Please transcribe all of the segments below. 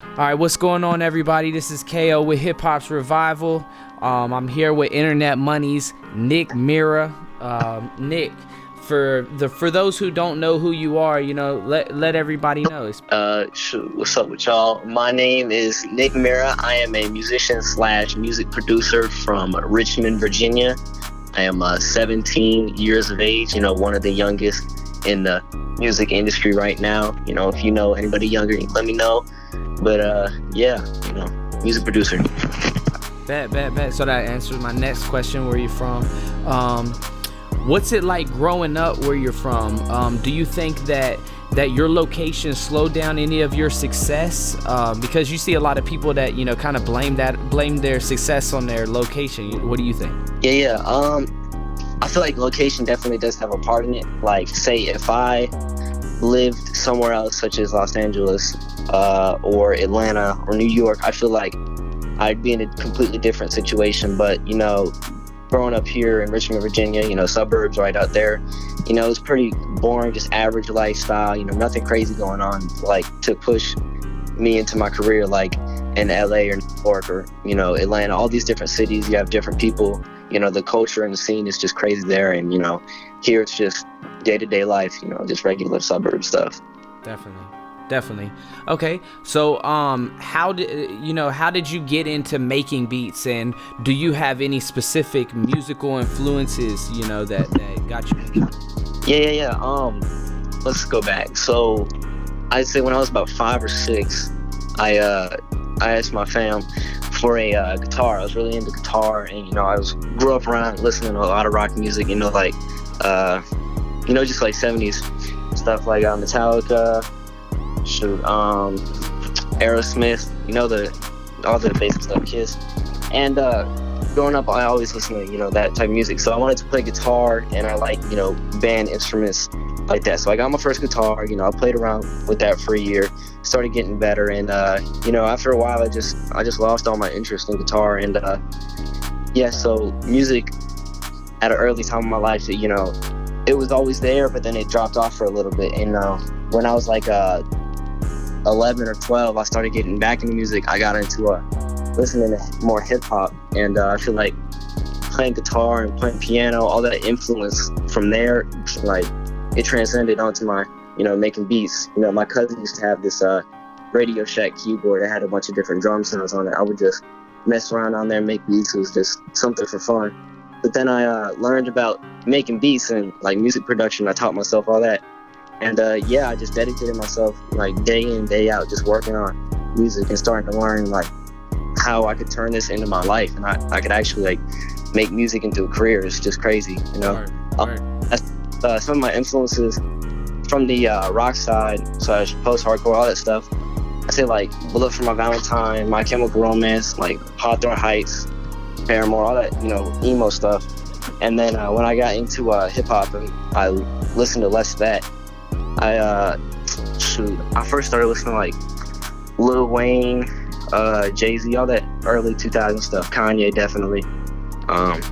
All right, what's going on, everybody? This is KO with Hip Hop's Revival. I'm here with Internet Money's Nick Mira. Nick, for those who don't know who you are, let everybody know. Shoot, what's up with y'all? My name is Nick Mira. I am a musician / music producer from Richmond, Virginia. I am 17 years of age, one of the youngest in the music industry right now. If you know anybody younger, let me know. But music producer. Bet. So that answers my next question. Where you from? What's it like growing up where you're from? Do you think that your location slowed down any of your success? Because you see a lot of people that kind of blame their success on their location. What do you think? Yeah. I feel like location definitely does have a part in it. Like, say if I lived somewhere else, such as Los Angeles, or Atlanta or New York, I feel like I'd be in a completely different situation. But growing up here in Richmond, Virginia, suburbs right out there, it's pretty boring, just average lifestyle, nothing crazy going on like to push me into my career, like in LA or New York or Atlanta. All these different cities, you have different people, the culture and the scene is just crazy there. And here it's just day-to-day life, just regular suburb stuff. Definitely. Okay, so how did you get into making beats, and do you have any specific musical influences that got you? Yeah. Let's go back. So I'd say when I was about 5 or 6, I asked my fam for a guitar. I was really into guitar, and grew up around listening to a lot of rock music, just like 70s stuff, like Metallica, Aerosmith, all the basic stuff, Kiss. And growing up, I always listened to that type of music. So I wanted to play guitar, and I like band instruments like that. So I got my first guitar. I played around with that for a year, started getting better, and after a while, I just lost all my interest in guitar. And so music at an early time in my life, it was always there, but then it dropped off for a little bit. And when I was like 11 or 12, I started getting back into music. I got into listening to more hip hop, and I feel like playing guitar and playing piano, all that influence from there, like it transcended onto my making beats. My cousin used to have this Radio Shack keyboard that had a bunch of different drum sounds on it. I would just mess around on there and make beats. It was just something for fun. But then I learned about making beats and like music production. I taught myself all that. And I just dedicated myself like day in, day out, just working on music and starting to learn like how I could turn this into my life, and I could actually like make music into a career. It's just crazy, Right. That's some of my influences from the rock side / post-hardcore, all that stuff. I say like Bullet for My Valentine, My Chemical Romance, like Hawthorne Heights, Paramore, all that emo stuff. And then when I got into hip-hop and I listened to less of that, I first started listening to like Lil Wayne, Jay-Z, all that early 2000 stuff, Kanye definitely. And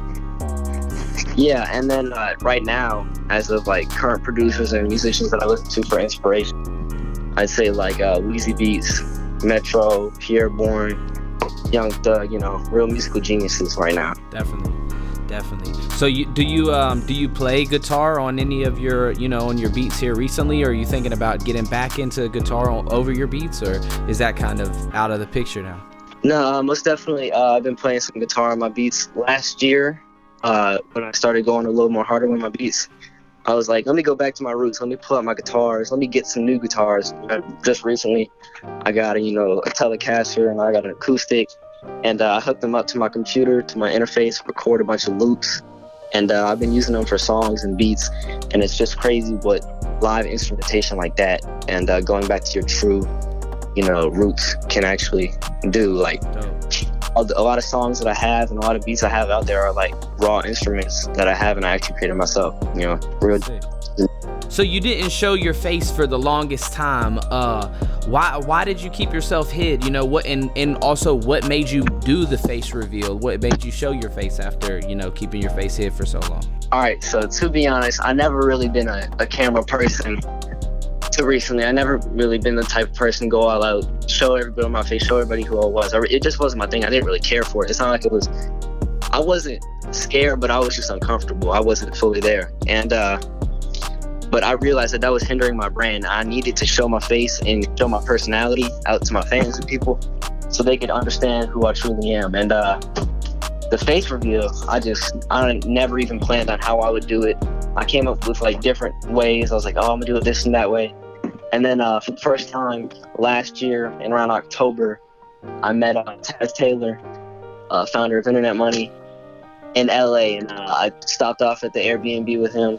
then right now, as of like current producers and musicians that I listen to for inspiration, I'd say like Weezy Beats, Metro, Pierre Bourne, Young Thug, real musical geniuses right now. Definitely. So do you play guitar on any of your on your beats here recently, or are you thinking about getting back into guitar over your beats, or is that kind of out of the picture now? No, most definitely. I've been playing some guitar on my beats last year. When I started going a little more harder with my beats, I was like, let me go back to my roots. Let me pull out my guitars. Let me get some new guitars. Just recently, I got a Telecaster, and I got an acoustic. And I hooked them up to my computer, to my interface, record a bunch of loops, and I've been using them for songs and beats. And it's just crazy what live instrumentation like that and going back to your true, roots can actually do. Like a lot of songs that I have and a lot of beats I have out there are like raw instruments that I have and I actually created myself. Real. So you didn't show your face for the longest time. Why did you keep yourself hid? And also what made you do the face reveal? What made you show your face after, keeping your face hid for so long? All right, so to be honest, I never really been a camera person to recently. I never really been the type of person to go all out, show everybody on my face, show everybody who I was. It just wasn't my thing. I didn't really care for it. It's not like it was, I wasn't scared, but I was just uncomfortable. I wasn't fully there. And, but I realized that was hindering my brand. I needed to show my face and show my personality out to my fans and people so they could understand who I truly am. And the face reveal, I never even planned on how I would do it. I came up with like different ways. I was like, oh, I'm gonna do it this and that way. And then for the first time last year in around October, I met Taz Taylor, founder of Internet Money, in LA, and I stopped off at the Airbnb with him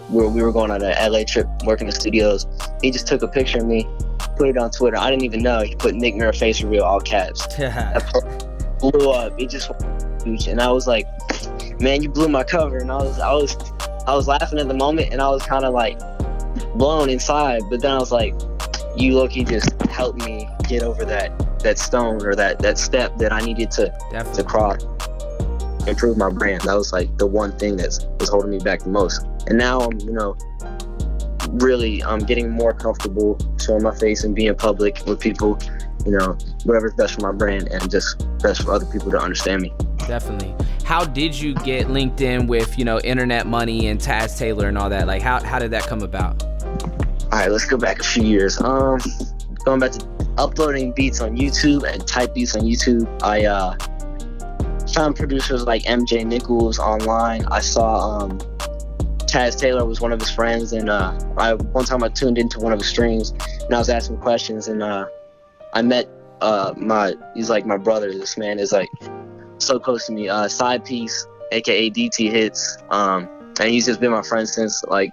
where we were going on an LA trip, working the studios. He just took a picture of me, put it on Twitter. I didn't even know. He put Nick Mira face reveal, all caps. That blew up. It just went huge, and I was like, man, you blew my cover. And I was laughing at the moment, and I was kind of like blown inside. But then I was like, you look, he just helped me get over that stone or that step that I needed to cross, improve my brand. That was like the one thing that was holding me back the most. And now I'm, really getting more comfortable showing my face and being public with people, whatever's best for my brand and just best for other people to understand me. Definitely. How did you get linked in with, Internet Money and Taz Taylor and all that? Like, how did that come about? All right, let's go back a few years. Going back to uploading beats on YouTube and type beats on YouTube, I found producers like MJ Nichols online. I saw Taz Taylor was one of his friends, and one time I tuned into one of his streams and I was asking questions, and I met he's like my brother. This man is like so close to me. Side Piece, aka DT Hits, and he's just been my friend since like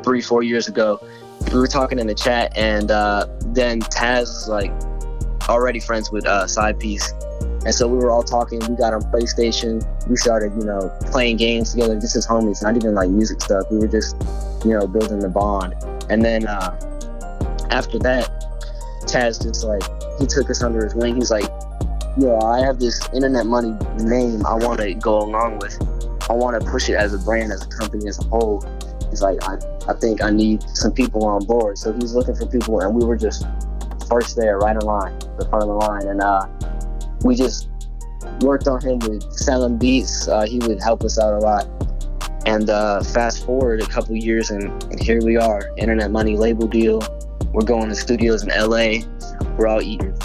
3-4 years ago. We were talking in the chat, and then Taz was like already friends with Side Piece. And so we were all talking. We got on PlayStation. We started, playing games together, just as homies, not even like music stuff. We were just, building the bond. And then after that, Taz just like, he took us under his wing. He's like, I have this Internet Money name I want to go along with. I want to push it as a brand, as a company, as a whole. He's like, I think I need some people on board. So he's looking for people, and we were just first there, right in line, the front of the line. And we just worked on him with selling beats. He would help us out a lot. And fast forward a couple years, and here we are, Internet Money label deal. We're going to studios in LA. We're all eating.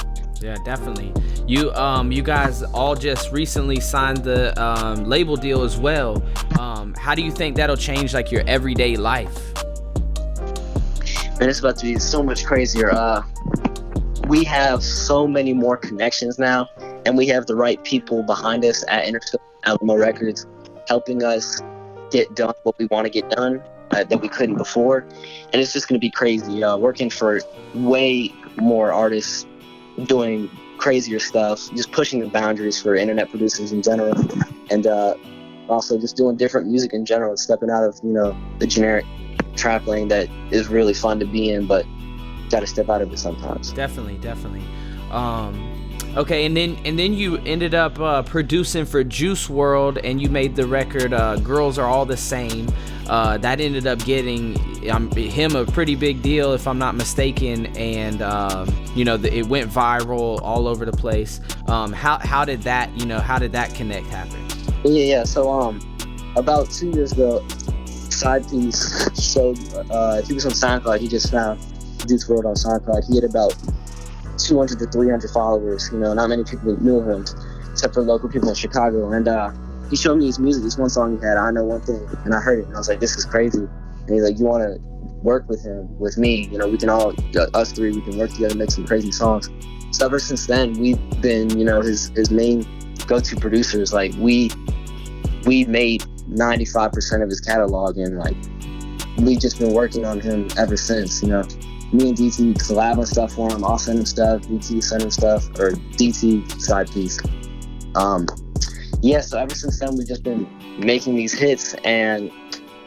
Yeah, definitely. You guys all just recently signed the label deal as well. How do you think that'll change like your everyday life? Man, it's about to be so much crazier. We have so many more connections now, and we have the right people behind us at Alamo Records, helping us get done what we want to get done that we couldn't before. And it's just going to be crazy. Working for way more artists, doing crazier stuff, just pushing the boundaries for internet producers in general, and also just doing different music in general, stepping out of the generic trap lane that is really fun to be in, but got to step out of it sometimes. Definitely. Okay, and then you ended up producing for Juice WRLD, and you made the record Girls Are All the Same. That ended up getting him a pretty big deal, if I'm not mistaken, and it went viral all over the place. How did that connect happen? Yeah. So about 2 years ago, Side Piece showed he was on SoundCloud. He just found Juice WRLD on SoundCloud. He had about 200 to 300 followers. Not many people knew him except for local people in Chicago. And he showed me his music. This one song he had, I Know One Thing, and I heard it and I was like, this is crazy. And he's like, you want to work with me? We can all, us three, we can work together, make some crazy songs. So ever since then, we've been, his main go-to producers. Like we made 95% of his catalog, and like we've just been working on him ever since. Me and DT collab on stuff for him. I'll send him stuff, DT send him stuff, or DT Side Piece. So ever since then, we've just been making these hits, and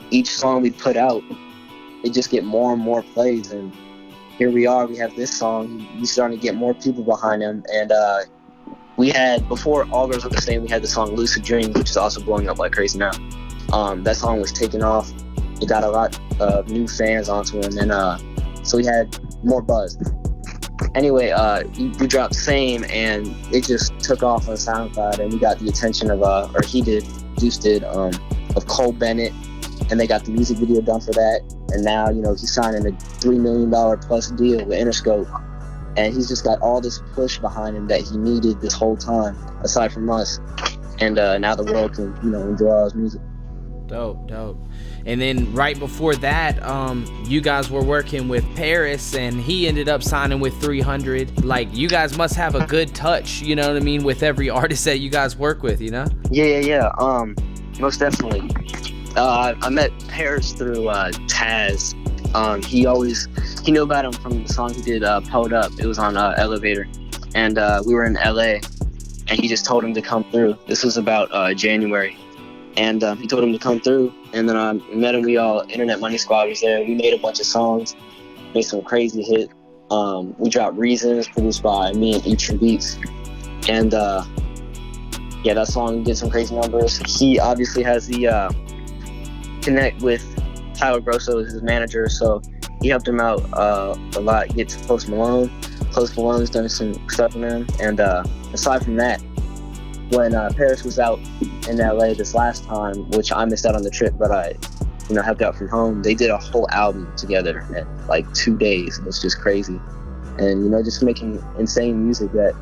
each song we put out, it just get more and more plays, and here we are. We have this song. We're starting to get more people behind him, and we had, before All Girls Are the Same, we had the song Lucid Dreams, which is also blowing up like crazy now. That song was taken off. It got a lot of new fans onto him, and so he had more buzz. Anyway, we dropped Same, and it just took off on SoundCloud, and we got the attention of, or he did, Juice did, of Cole Bennett, and they got the music video done for that. And now, you know, he's signing a $3 million plus deal with Interscope, and he's just got all this push behind him that he needed this whole time, aside from us. And now the world can, you know, enjoy all his music. Dope. And then right before that, you guys were working with Paris, and he ended up signing with 300. Like, you guys must have a good touch, you know what I mean, with every artist that you guys work with, you know? Yeah. Most definitely. I met Paris through Taz. He knew about him from the song he did, Pulled Up. It was on Elevator, and we were in LA, and he just told him to come through. This was about January. And he told him to come through, and then I met him. We all, Internet Money Squad was there. We made a bunch of songs, made some crazy hit. We dropped Reasons, produced by me and Each Beats. And that song did some crazy numbers. He obviously has the connect with Tyler Grosso, his manager, so he helped him out a lot, get to Post Malone. Post Malone's done some stuff with him. And aside from that, when Paris was out in LA this last time, which I missed out on the trip, but I, you know, helped out from home, they did a whole album together in like 2 days. It was just crazy. And, you know, just making insane music that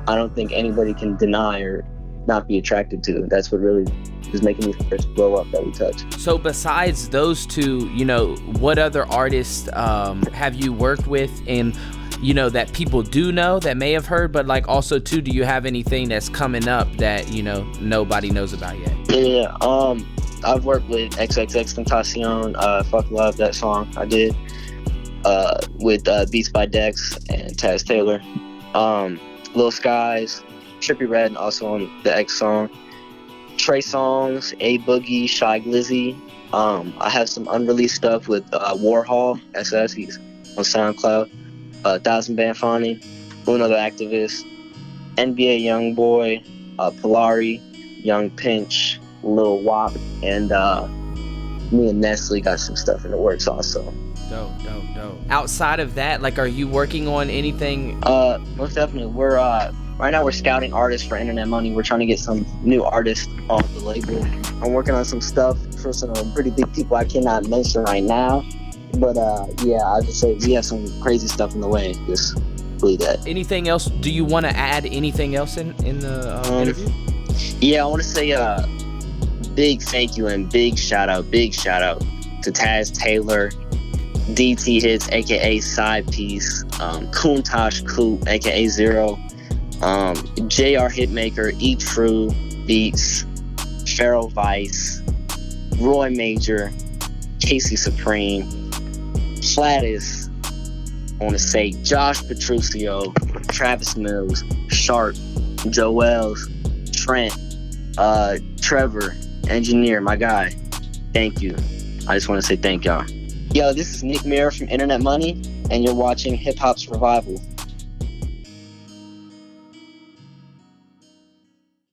I don't think anybody can deny or not be attracted to. That's what really is making these artists blow up that we touch. So besides those two, you know, what other artists have you worked with, and you know, that people do know, that may have heard, but like also too, do you have anything that's coming up that, you know, nobody knows about yet? Yeah, I've worked with XXXTentacion, Fuck Love, that song I did, with Beats by Dex and Taz Taylor, Lil Skies, Trippie Redd, also on the X song, Trey Songz, A Boogie, Shy Glizzy. I have some unreleased stuff with Warhol SS, he's on SoundCloud. Thousand Band Fani, Uno the Activist, NBA Youngboy, Polari, Young Pinch, Lil Wop, and me and Nestle got some stuff in the works also. Dope. Outside of that, like, are you working on anything? Most definitely. We're right now we're scouting artists for Internet Money. We're trying to get some new artists on the label. I'm working on some stuff for some pretty big people I cannot mention right now. But I'll just say we have some crazy stuff in the way. Just believe that. Anything else? Do you want to add anything else in the interview? Yeah, I want to say big thank you and big shout out to Taz Taylor, DT Hits, aka Side Piece, Kuntosh Coop, aka Zero, JR Hitmaker, Eat True Beats, Pharaoh Vice, Roy Major, Casey Supreme, Flatus, I want to say Josh Petruccio, Travis Mills, Sharp, Joel's, Trent, Trevor, Engineer, my guy. Thank you. I just want to say thank y'all. Yo, this is Nick Mira from Internet Money, and you're watching Hip Hop's Revival.